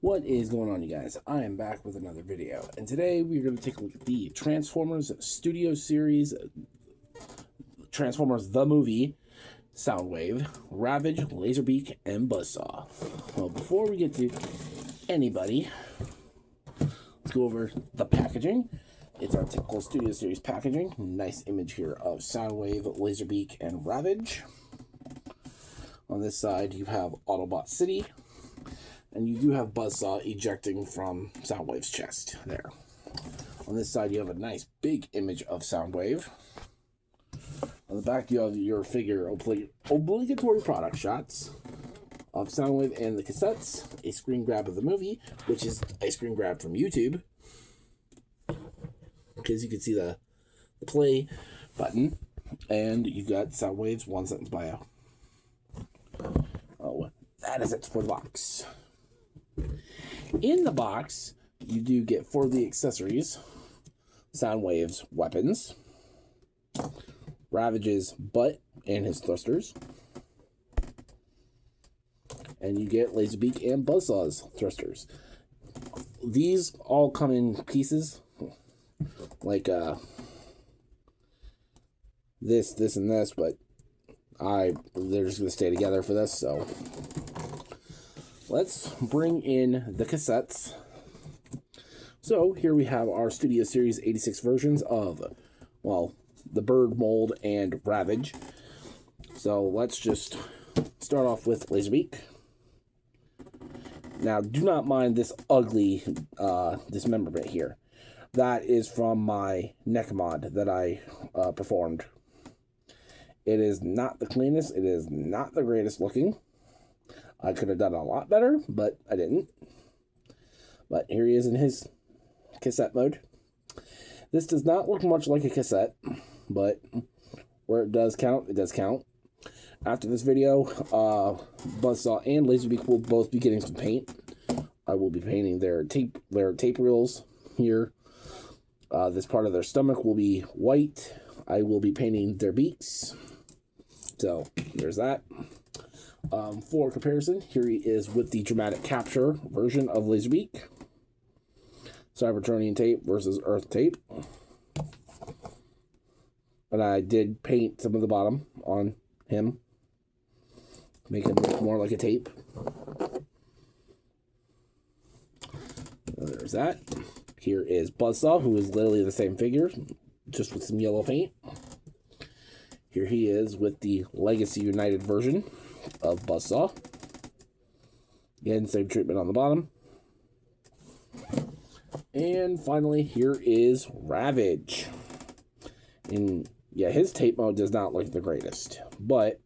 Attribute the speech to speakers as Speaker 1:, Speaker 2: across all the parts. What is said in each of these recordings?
Speaker 1: What is going on, you guys? I am back with another video, and today we're going to take a look at the Transformers Studio Series, Transformers the Movie, Soundwave, Ravage, Laserbeak, and Buzzsaw. Well, before we get to anybody, let's go over the packaging. It's our typical Studio Series packaging. Nice image here of Soundwave, Laserbeak, and Ravage. On this side, you have Autobot City. And you do have Buzzsaw ejecting from Soundwave's chest there. On this side, you have a nice big image of Soundwave. On the back, you have your figure obligatory product shots of Soundwave and the cassettes. A screen grab of the movie, which is a screen grab from YouTube. Because you can see the play button. And you got Soundwave's one-sentence bio. Oh, that is it for the box. In the box, you do get, for the accessories, Soundwave's weapons, Ravage's butt and his thrusters, and you get Laserbeak and Buzzsaw's thrusters. These all come in pieces, like this, and this, but they're just going to stay together for this, so... Let's bring in the cassettes. So here we have our Studio Series 86 versions of, well, the Bird Mold and Ravage. So let's just start off with Laserbeak. Now, do not mind this ugly dismemberment here. That is from my neck mod that I performed. It is not the cleanest. It is not the greatest looking. I could have done a lot better, but I didn't. But here he is in his cassette mode. This does not look much like a cassette, but where it does count, it does count. After this video, Buzzsaw and Laserbeak will both be getting some paint. I will be painting their tape reels here. This part of their stomach will be white. I will be painting their beaks. So, there's that. For comparison, here he is with the dramatic capture version of Laserbeak. Cybertronian tape versus Earth tape. And I did paint some of the bottom on him. Make him look more like a tape. There's that. Here is Buzzsaw, who is literally the same figure, just with some yellow paint. Here he is with the Legacy United version of Buzzsaw. Again, same treatment on the bottom. And finally, here is Ravage. And yeah, his tape mode does not look the greatest, but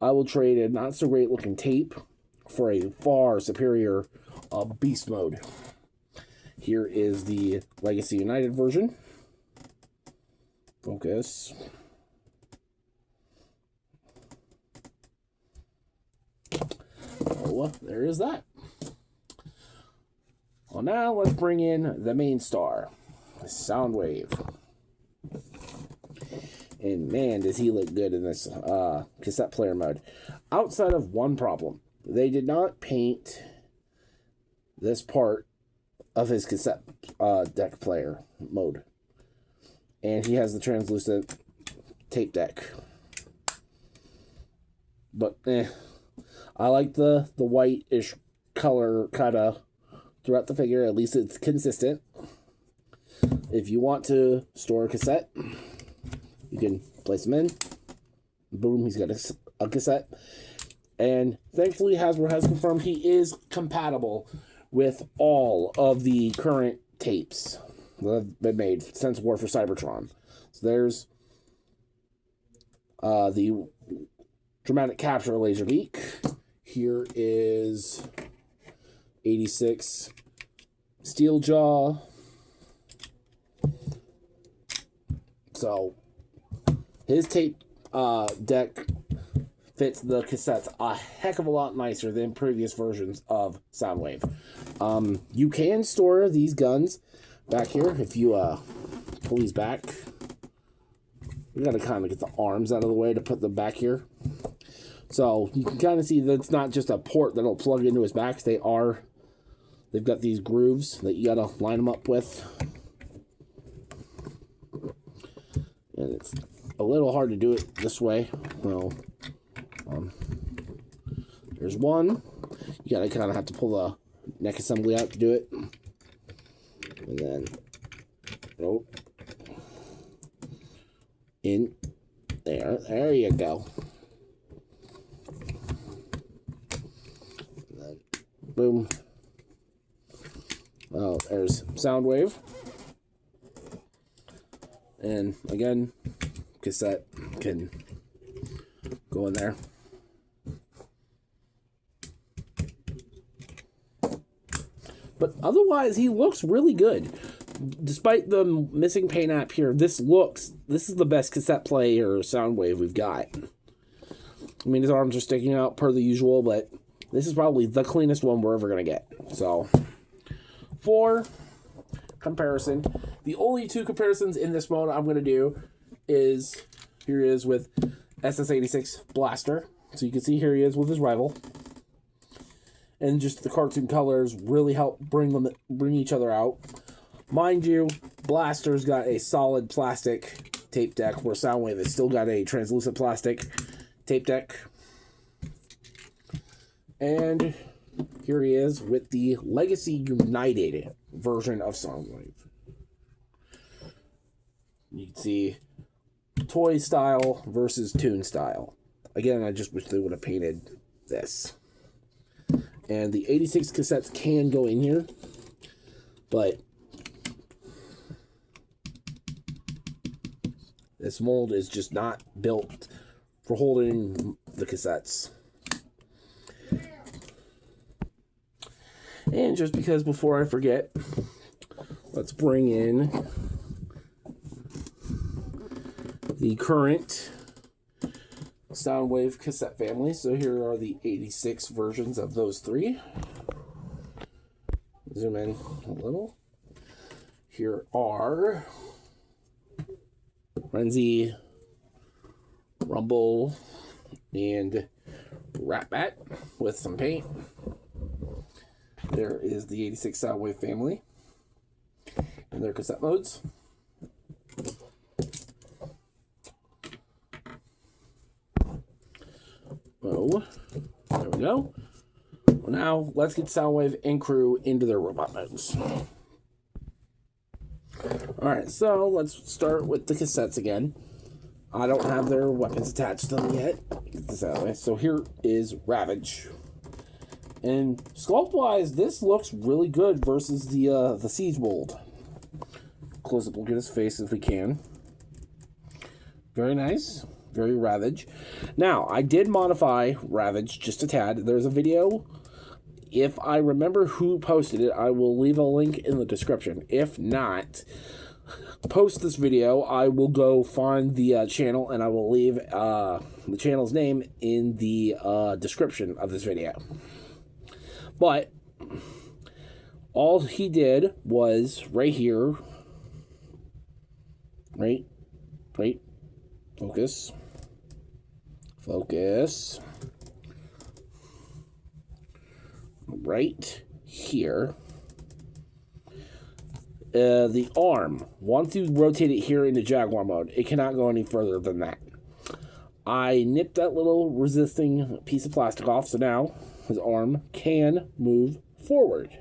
Speaker 1: I will trade a not so great looking tape for a far superior beast mode. Here is the Legacy United version. Focus. Oh, there is that. Well, now let's bring in the main star, Soundwave. And man, does he look good in this cassette player mode. Outside of one problem, they did not paint this part of his cassette deck player mode. And he has the translucent tape deck. But, I like the white-ish color kind of throughout the figure. At least it's consistent. If you want to store a cassette, you can place him in. Boom, he's got a cassette. And thankfully, Hasbro has confirmed he is compatible with all of the current tapes that have been made since War for Cybertron. So there's the dramatic capture Laserbeak. Here is 86 Steeljaw. So his tape deck fits the cassettes a heck of a lot nicer than previous versions of Soundwave. You can store these guns back here if you pull these back. We gotta kind of get the arms out of the way to put them back here. So you can kind of see that it's not just a port that'll plug into his back. They are They've got these grooves that you gotta line them up with. And it's a little hard to do it this way. Well, there's one. You gotta kind of have to pull the neck assembly out to do it. And then, nope. In there. There you go. And then, boom. Oh, there's Soundwave. And again, cassette can go in there. But otherwise, he looks really good. Despite the missing paint app here, this is the best cassette player Soundwave we've got. I mean, his arms are sticking out per the usual, but this is probably the cleanest one we're ever going to get. So, for comparison, the only two comparisons in this mode I'm going to do is, here he is with SS86 Blaster. So you can see here he is with his rival. And just the cartoon colors really help bring each other out. Mind you, Blaster's got a solid plastic tape deck, where Soundwave has still got a translucent plastic tape deck. And here he is with the Legacy United version of Soundwave. You can see toy style versus tune style. Again, I just wish they would have painted this. And the 86 cassettes can go in here, but this mold is just not built for holding the cassettes. And just because before I forget, let's bring in the current Soundwave cassette family. So here are the 86 versions of those three. Zoom in a little. Here are Frenzy, Rumble, and Rat Bat with some paint. There is the 86 Soundwave family and their cassette modes. Oh, there we go. Well, now let's get Soundwave and crew into their robot modes. Alright, so let's start with the cassettes again. I don't have their weapons attached to them yet. Get this out of the way. So here is Ravage. And sculpt-wise, this looks really good versus the Siege mold. Close up, look at his face if we can. Very nice. Very Ravage. Now, I did modify Ravage just a tad. There's a video. If I remember who posted it, I will leave a link in the description. If not, post this video, I will go find the channel, and I will leave the channel's name in the description of this video. But all he did was right here, right, focus, right here. The arm, once you rotate it here into Jaguar mode, it cannot go any further than that. I nipped that little resisting piece of plastic off, so now his arm can move forward.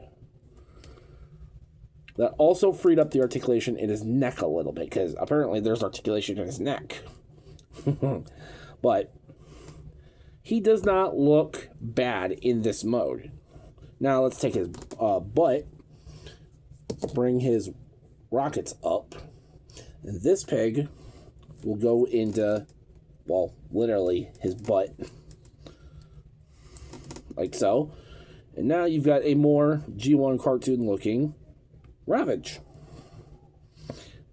Speaker 1: That also freed up the articulation in his neck a little bit, because apparently there's articulation in his neck. But he does not look bad in this mode. Now let's take his butt, bring his rockets up, and this pig will go into, well, literally his butt. Like so. And now you've got a more G1 cartoon looking Ravage.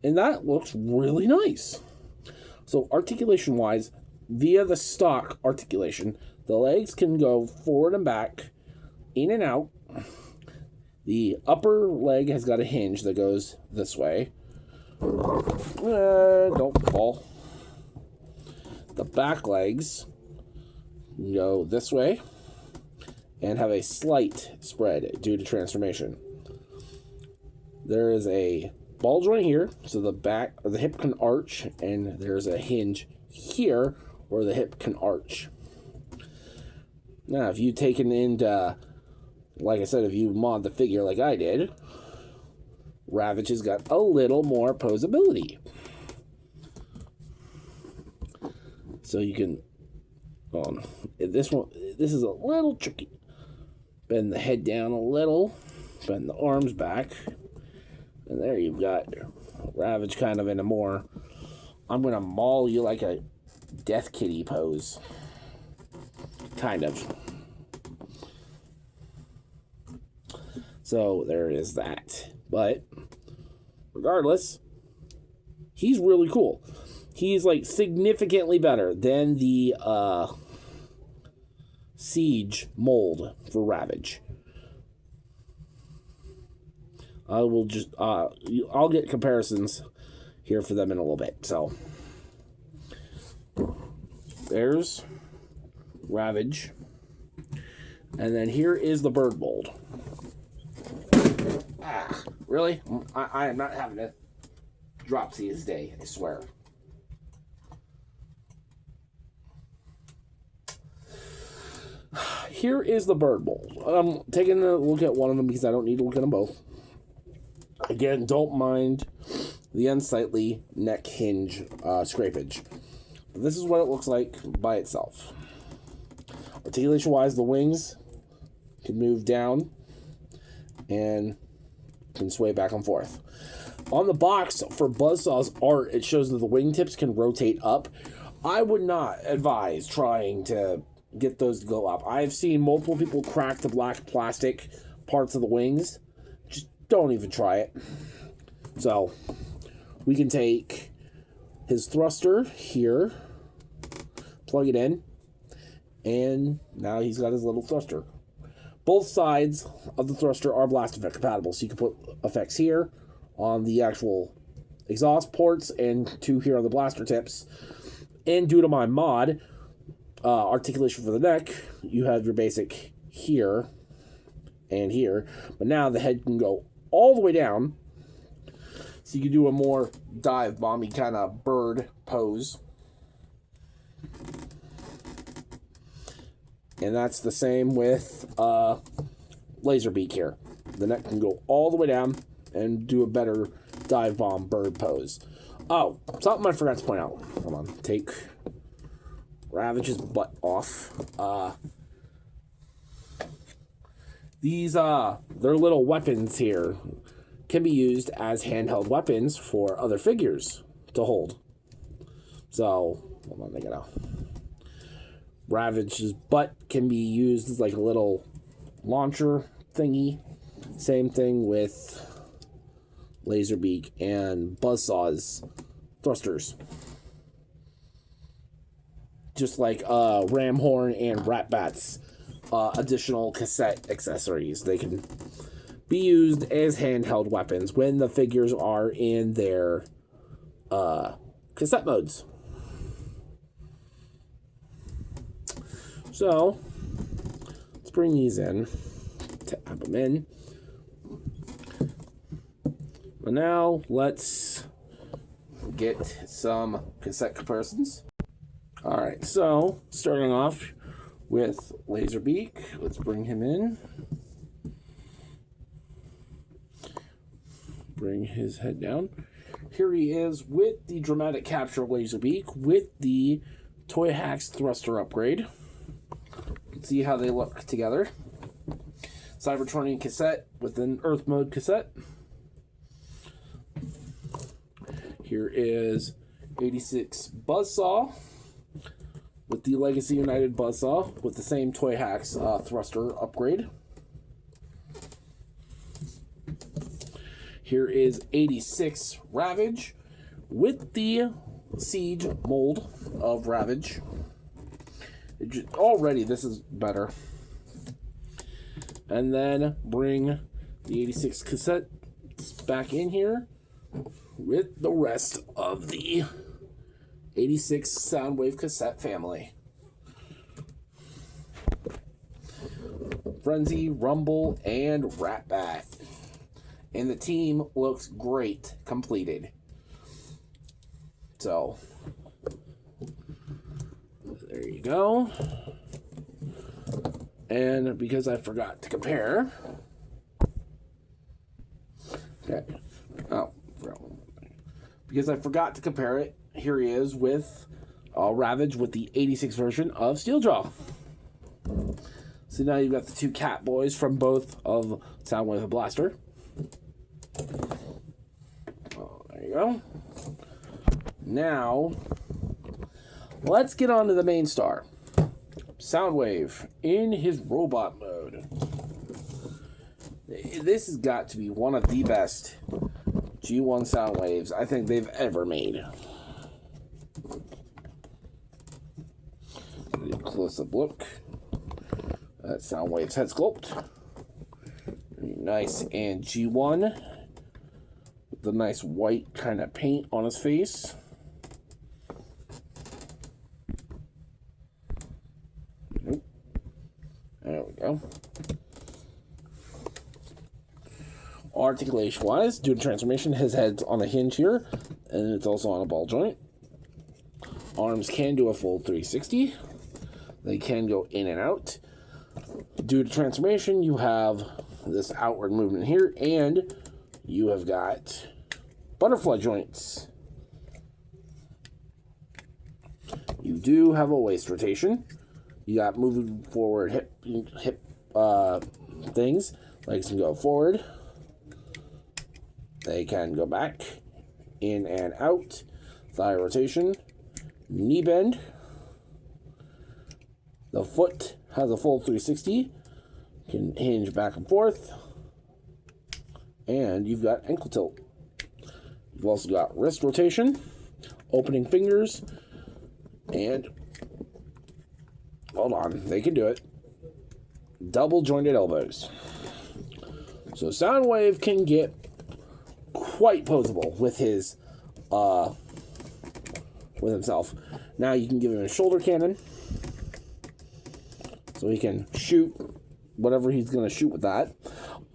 Speaker 1: And that looks really nice. So articulation wise, via the stock articulation, the legs can go forward and back, in and out. The upper leg has got a hinge that goes this way. Don't fall. The back legs go this way. and have a slight spread due to transformation. There is a ball joint here, so the hip can arch, and there's a hinge here where the hip can arch. Now, if you take it into, like I said, if you mod the figure like I did, Ravage has got a little more posability. So you can, this is a little tricky. Bend the head down a little, bend the arms back, and there you've got Ravage kind of in a more, I'm going to maul you like a Death Kitty pose. Kind of. So there is that. But regardless, he's really cool. He's like significantly better than the Siege mold for Ravage. I will just I'll get comparisons here for them in a little bit. So there's Ravage, and then here is the bird mold. Really? I am not having a dropsy this day, I swear. Here is the bird mold. I'm taking a look at one of them because I don't need to look at them both. Again, don't mind the unsightly neck hinge scrapage. But this is what it looks like by itself. Articulation-wise, the wings can move down and can sway back and forth. On the box for Buzzsaw's art, it shows that the wingtips can rotate up. I would not advise trying to get those to go up. I've seen multiple people crack the black plastic parts of the wings. Just don't even try it. So, we can take his thruster here, plug it in, and now he's got his little thruster. Both sides of the thruster are blast effect compatible, so you can put effects here on the actual exhaust ports and two here on the blaster tips. And due to my mod, articulation for the neck, you have your basic here and here, but now the head can go all the way down, so you can do a more dive bomby kind of bird pose. And that's the same with Laserbeak here. The neck can go all the way down and do a better dive bomb bird pose. Oh, something I forgot to point out. Hold on. Take Ravage's butt off. These, their little weapons here can be used as handheld weapons for other figures to hold. So, hold on, I gotta... Ravage's butt can be used as like a little launcher thingy. Same thing with Laserbeak and Buzzsaw's thrusters. Just like Ramhorn and Ratbat's additional cassette accessories. They can be used as handheld weapons when the figures are in their cassette modes. So, let's bring these in, tap them in. But now, let's get some cassette comparisons. Alright, so, starting off with Laserbeak, let's bring him in. Bring his head down. Here he is with the dramatic capture Laserbeak with the Toy Hacks thruster upgrade. See how they look together. Cybertronian cassette with an Earth mode cassette. Here is 86 Buzzsaw with the Legacy United Buzzsaw with the same Toy Hacks thruster upgrade. Here is 86 Ravage with the Siege mold of Ravage. Already, this is better. And then bring the 86 cassette back in here with the rest of the 86 Soundwave cassette family. Frenzy, Rumble, and Ratbat. And the team looks great, completed. So, there you go. And because I forgot to compare... Okay. Oh, because I forgot to compare it, here he is with Ravage with the 86 version of Steeljaw. So now you've got the two cat boys from both of Soundwave and Blaster. Oh, there you go. Now, let's get on to the main star. Soundwave in his robot mode. This has got to be one of the best G1 Soundwaves I think they've ever made. Close-up look at Soundwave's head sculpt. Nice and G1 with the nice white kind of paint on his face. There we go. Articulation wise, due to transformation, his head's on a hinge here, and it's also on a ball joint. Arms can do a full 360. They can go in and out. Due to transformation, you have this outward movement here, and you have got butterfly joints. You do have a waist rotation. You got moving forward hip things. Legs can go forward. They can go back, in and out. Thigh rotation, knee bend. The foot has a full 360. Can hinge back and forth. And you've got ankle tilt. You've also got wrist rotation, opening fingers, and hold on, they can do it. Double jointed elbows. So Soundwave can get quite posable with his with himself. Now you can give him a shoulder cannon, so he can shoot whatever he's going to shoot with that.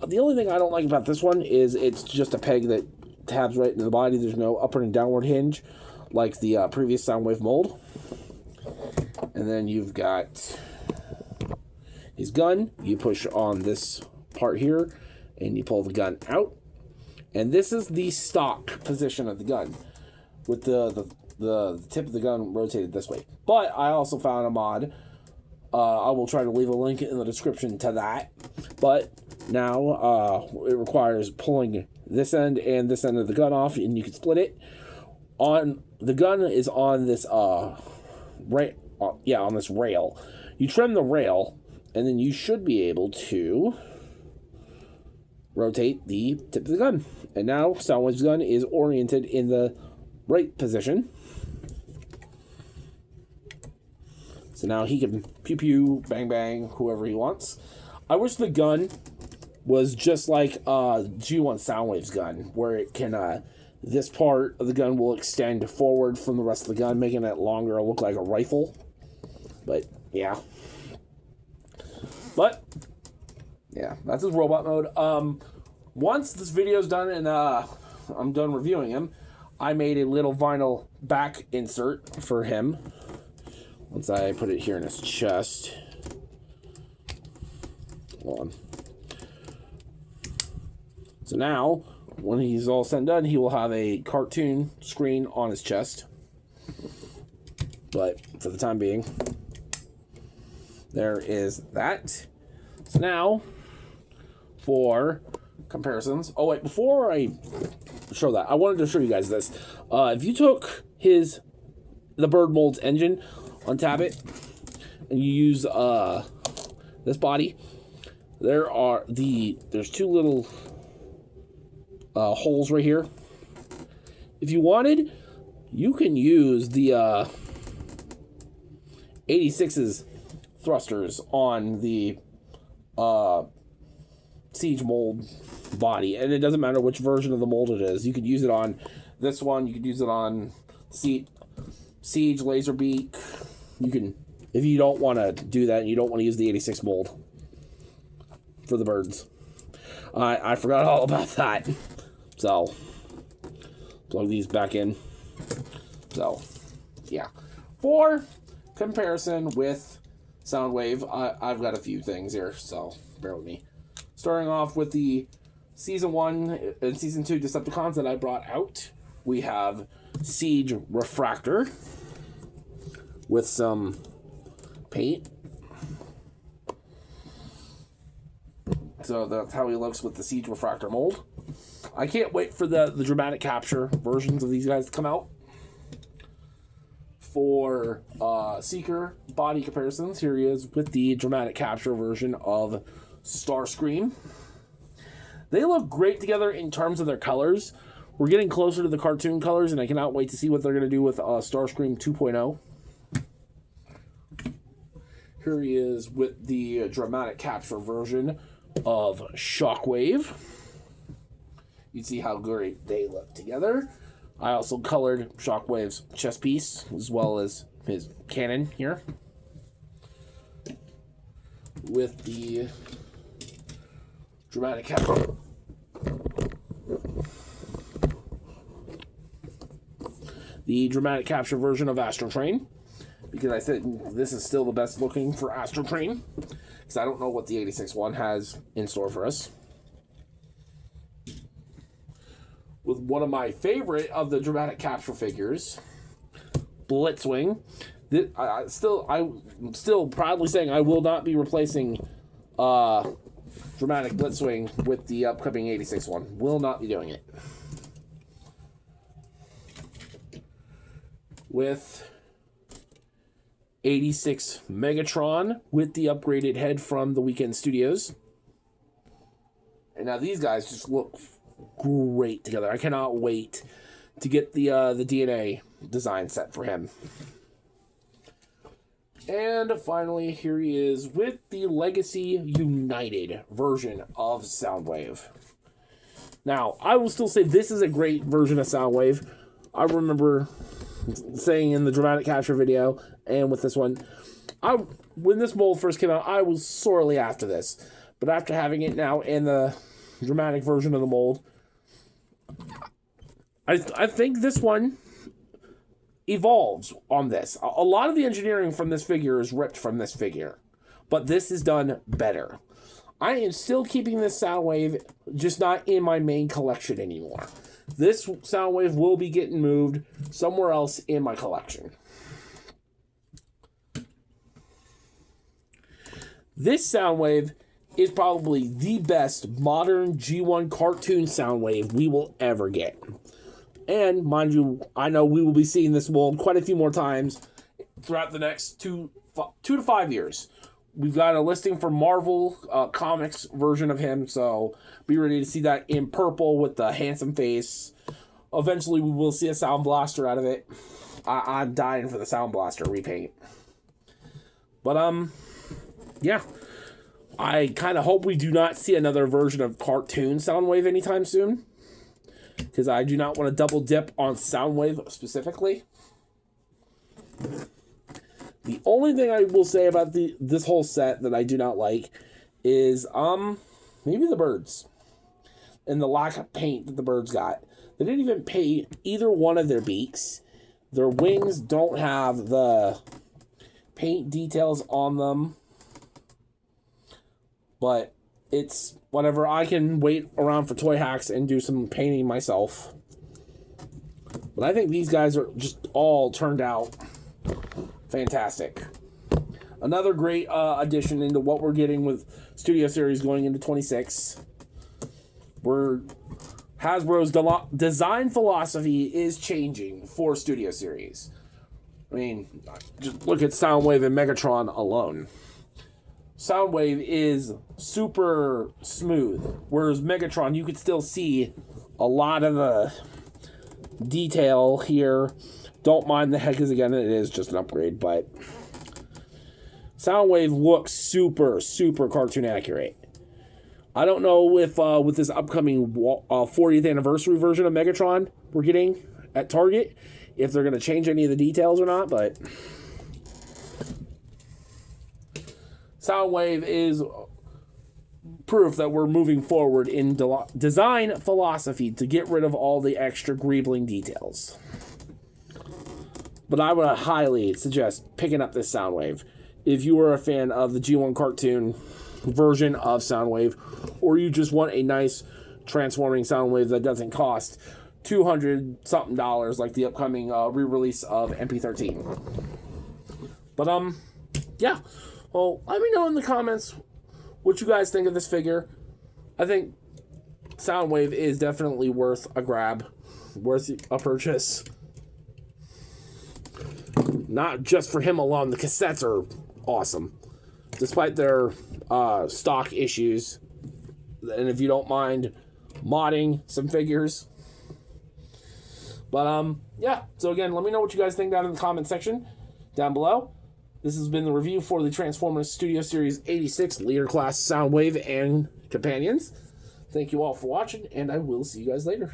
Speaker 1: The only thing I don't like about this one is it's just a peg that tabs right into the body. There's no upward and downward hinge like the previous Soundwave mold. And then you've got his gun. You push on this part here, and you pull the gun out. And this is the stock position of the gun, with the tip of the gun rotated this way. But I also found a mod. I will try to leave a link in the description to that. But now it requires pulling this end and this end of the gun off, and you can split it. On the gun is on this on this rail. You trim the rail, and then you should be able to rotate the tip of the gun. And now Soundwave's gun is oriented in the right position. So now he can pew pew, bang bang, whoever he wants. I wish the gun was just like G1 Soundwave's gun, where it can this part of the gun will extend forward from the rest of the gun, making it longer, look like a rifle. But yeah. But yeah, that's his robot mode. Once this video's done and I'm done reviewing him, I made a little vinyl back insert for him. Once I put it here in his chest. Hold on. So now, when he's all said and done, he will have a cartoon screen on his chest. But for the time being, there is that. So now, for comparisons. Oh wait, before I show that, I wanted to show you guys this. If you took the Bird Mold's engine, untap it, and you use this body, there's two little holes right here. If you wanted, you can use the 86's thrusters on the Siege mold body, and it doesn't matter which version of the mold it is. You could use it on this one, you could use it on Siege Laserbeak. You can, if you don't want to do that and you don't want to use the 86 mold. for the birds. I forgot all about that. So, plug these back in. So, yeah. For comparison with Soundwave, I've got a few things here, so bear with me. Starting off with the Season 1 and Season 2 Decepticons that I brought out, we have Siege Refractor with some paint. So that's how he looks with the Siege Refractor mold. I can't wait for the dramatic capture versions of these guys to come out. For Seeker body comparisons, here he is with the dramatic capture version of Starscream. They look great together in terms of their colors. We're getting closer to the cartoon colors, and I cannot wait to see what they're going to do with Starscream 2.0. Here he is with the dramatic capture version of Shockwave. You see how great they look together. I also colored Shockwave's chest piece as well as his cannon here with the dramatic capture. The dramatic capture version of Astro Train, because I think this is still the best looking for Astro Train, because I don't know what the 86 one has in store for us. With one of my favorite of the dramatic capture figures, Blitzwing. I'm still proudly saying I will not be replacing dramatic Blitzwing with the upcoming 86 one. Will not be doing it. With 86 Megatron with the upgraded head from the Weekend Studios. And now these guys just look great together. I cannot wait to get the DNA design set for him. And finally, here he is with the Legacy United version of Soundwave. Now, I will still say this is a great version of Soundwave. I remember saying in the dramatic capture video and with this one, when this mold first came out, I was sorely after this. But after having it now in the dramatic version of the mold, I think this one evolves on this. A lot of the engineering from this figure is ripped from this figure, but this is done better. I am still keeping this Soundwave, just not in my main collection anymore. This Soundwave will be getting moved somewhere else in my collection. This Soundwave is probably the best modern G1 cartoon Soundwave we will ever get. And, mind you, I know we will be seeing this mold quite a few more times throughout the next 2 to 5 years. We've got a listing for Marvel Comics version of him, so be ready to see that in purple with the handsome face. Eventually, we will see a Sound Blaster out of it. I'm dying for the Sound Blaster repaint. But, yeah. I kind of hope we do not see another version of cartoon Soundwave anytime soon, because I do not want to double dip on Soundwave specifically. The only thing I will say about this whole set that I do not like is maybe the birds and the lack of paint that the birds got. They didn't even paint either one of their beaks. Their wings don't have the paint details on them. But it's whatever. I can wait around for Toy Hacks and do some painting myself. But I think these guys are just all turned out fantastic. Another great addition into what we're getting with Studio Series going into 26. Hasbro's design philosophy is changing for Studio Series. I mean, just look at Soundwave and Megatron alone. Soundwave is super smooth, whereas Megatron, you could still see a lot of the detail here. Don't mind the head, because again, it is just an upgrade, but Soundwave looks super, super cartoon accurate. I don't know if with this upcoming 40th anniversary version of Megatron we're getting at Target, if they're going to change any of the details or not, but Soundwave is proof that we're moving forward in design philosophy to get rid of all the extra greebling details. But I would highly suggest picking up this Soundwave if you are a fan of the G1 cartoon version of Soundwave, or you just want a nice transforming Soundwave that doesn't cost $200-something like the upcoming re-release of MP13. But, yeah. Well, let me know in the comments what you guys think of this figure. I think Soundwave is definitely worth a grab, worth a purchase. Not just for him alone. The cassettes are awesome, despite their stock issues. And if you don't mind modding some figures. But, yeah. So, again, let me know what you guys think down in the comment section down below. This has been the review for the Transformers Studio Series 86 Leader Class Soundwave and Companions. Thank you all for watching, and I will see you guys later.